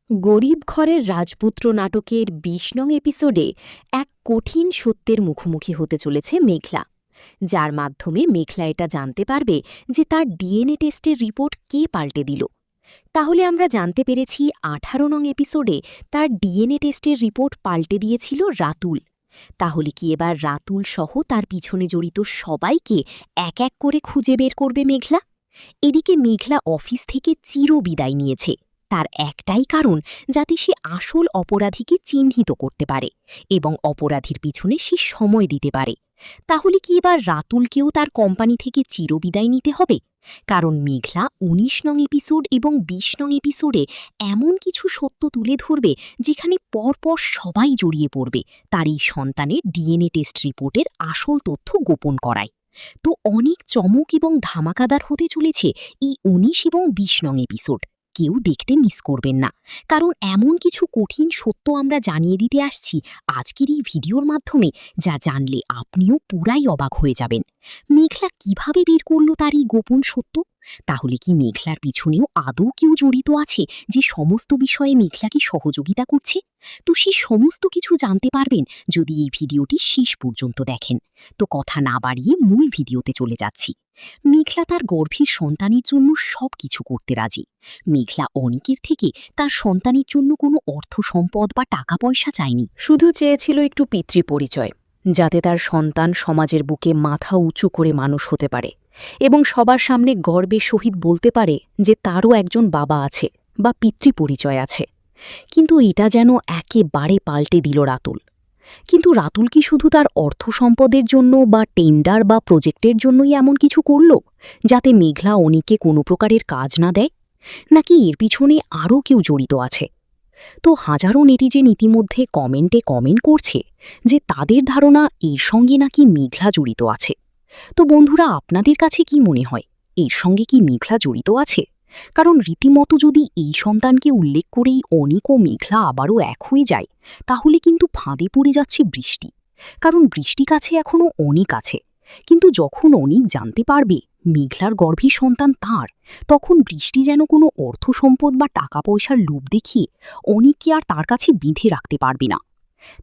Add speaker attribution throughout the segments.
Speaker 1: গরিব ঘরের রাজপুত্র নাটকের ২০ নং এপিসোডে এক কঠিন সত্যের মুখোমুখি হতে চলেছে মেঘলা, যার মাধ্যমে মেঘলা এটা জানতে পারবে যে তার ডিএনএ টেস্টের রিপোর্ট কে পাল্টে দিল। তাহলে আমরা জানতে পেরেছি ১৮ নং এপিসোডে তার ডিএনএ টেস্টের রিপোর্ট পাল্টে দিয়েছিল রাতুল। তাহলে কি এবার রাতুল সহ তার পিছনে জড়িত সবাইকে এক এক করে খুঁজে বের করবে মেঘলা? এদিকে মেঘলা অফিস থেকে চিরবিদায় নিয়েছে, তার একটাই কারণ যাতে সে আসল অপরাধীকে চিহ্নিত করতে পারে এবং অপরাধীর পিছনে সে সময় দিতে পারে। তাহলে কি এবার রাতুলকেও তার কোম্পানি থেকে চিরবিদায় নিতে হবে? কারণ মেঘলা ১৯ নং এপিসোড এবং ২০ নং এপিসোডে এমন কিছু সত্য তুলে ধরবে যেখানে পরপর সবাই জড়িয়ে পড়বে তার এই সন্তানের ডিএনএ টেস্ট রিপোর্টের আসল তথ্য গোপন করায়। তো অনেক চমক এবং ধামাকাদার হতে চলেছে এই ১৯ এবং ২০ নং এপিসোড। কেউ দেখতে মিস করবেন না, কারণ এমন কিছু কঠিন সত্য আমরা জানিয়ে দিতে আসছি আজকের এই ভিডিওর মাধ্যমে, যা জানলে আপনিও পুরাই অবাক হয়ে যাবেন। মেঘলা কিভাবে বের করল তার এই গোপন সত্য? তাহলে কি মেঘলার পিছনেও আদৌ কেউ জড়িত আছে যে সমস্ত বিষয়ে মেঘলাকে সহযোগিতা করছে? তো সেই সমস্ত কিছু জানতে পারবেন যদি এই ভিডিওটি শেষ পর্যন্ত দেখেন। তো কথা না বাড়িয়ে মূল ভিডিওতে চলে যাচ্ছি। মেঘলা তার গর্ভের সন্তানের জন্য সবকিছু করতে রাজি। মেঘলা অনেকের থেকে তার সন্তানের জন্য কোনো অর্থ সম্পদ বা টাকা পয়সা চায়নি, শুধু চেয়েছিল একটু পিতৃপরিচয়, যাতে তার সন্তান সমাজের বুকে মাথা উঁচু করে মানুষ হতে পারে এবং সবার সামনে গর্বে সহিত বলতে পারে যে তারও একজন বাবা আছে বা পিতৃপরিচয় আছে। কিন্তু এটা যেন একেবারে পাল্টে দিল রাতুল। কিন্তু রাতুল কি শুধু তার অর্থ সম্পদের জন্য বা টেন্ডার বা প্রজেক্টের জন্যই এমন কিছু করল, যাতে মেঘলা অনিকে কোনো প্রকারের কাজ না দেয়? নাকি এর পিছনে আরও কেউ জড়িত আছে? তো হাজারো নেটিজেন ইতিমধ্যে কমেন্ট করছে যে তাদের ধারণা এর সঙ্গে নাকি মেঘলা জড়িত আছে। তো বন্ধুরা, আপনাদের কাছে কি মনে হয়, এর সঙ্গে কি মেঘলা জড়িত আছে? কারণ রীতিমতো যদি এই সন্তানকে উল্লেখ করেই অনিক ও মেঘলা আবারও এক হয়ে যায়, তাহলে কিন্তু ফাঁদে পড়ে যাচ্ছে বৃষ্টি। কারণ বৃষ্টি কাছে এখনও অনিক আছে, কিন্তু যখন অনিক জানতে পারবে মেঘলার গর্ভে সন্তান তার, তখন বৃষ্টি যেন কোনো অর্থ সম্পদ বা টাকা পয়সার লোভ দেখিয়ে অনিককে আর তার কাছে বেঁধে রাখতে পারবে না।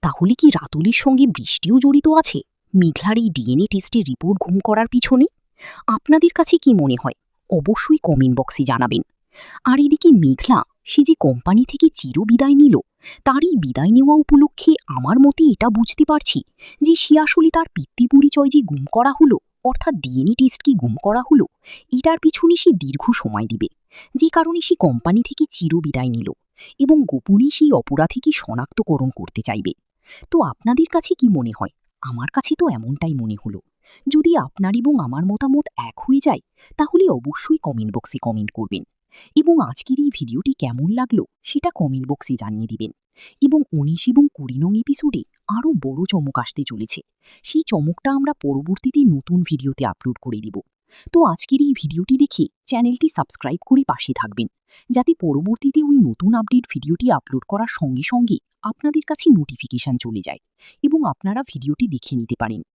Speaker 1: তাহলে কি রাতুলের সঙ্গে বৃষ্টিও জড়িত আছে মেঘলার এই ডিএনএ টেস্টের রিপোর্ট গুম করার পিছনে? আপনাদের কাছে কি মনে হয় অবশ্যই কমেন্ট বক্সে জানাবেন। আর এদিকে মেঘলা, সে যে কোম্পানি থেকে চিরবিদায় নিল, তার এই বিদায় নেওয়া উপলক্ষে আমার মতে এটা বুঝতে পারছি যে সে আসলে তার পিতৃপরিচয় যে গুম করা হলো, অর্থাৎ ডিএনএ টেস্টকে গুম করা হলো, এটার পিছনে সে দীর্ঘ সময় দিবে, যে কারণে সে কোম্পানি থেকে চিরবিদায় নিল এবং গোপনে সেই অপরাধীকে শনাক্তকরণ করতে চাইবে। তো আপনাদের কাছে কি মনে হয়? আমার কাছে তো এমনটাই মনে হলো। যদি আপনার এবং আমার মতামত এক হয়ে যায়, তাহলে অবশ্যই কমেন্ট বক্সে কমেন্ট করবেন এবং আজকের এই ভিডিওটি কেমন লাগলো সেটা কমেন্ট বক্সে জানিয়ে দিবেন। এবং ১৯ এবং ২০ নং এপিসোডে আরও বড় চমক আসতে চলেছে, সেই চমকটা আমরা পরবর্তীতে নতুন ভিডিওতে আপলোড করে দিব। তো আজকের এই ভিডিওটি দেখে চ্যানেলটি সাবস্ক্রাইব করে পাশে থাকবেন, যাতে পরবর্তীতে ওই নতুন আপডেট ভিডিওটি আপলোড করার সঙ্গে সঙ্গে আপনাদের কাছে নোটিফিকেশন চলে যায় এবং আপনারা ভিডিওটি দেখে নিতে পারেন।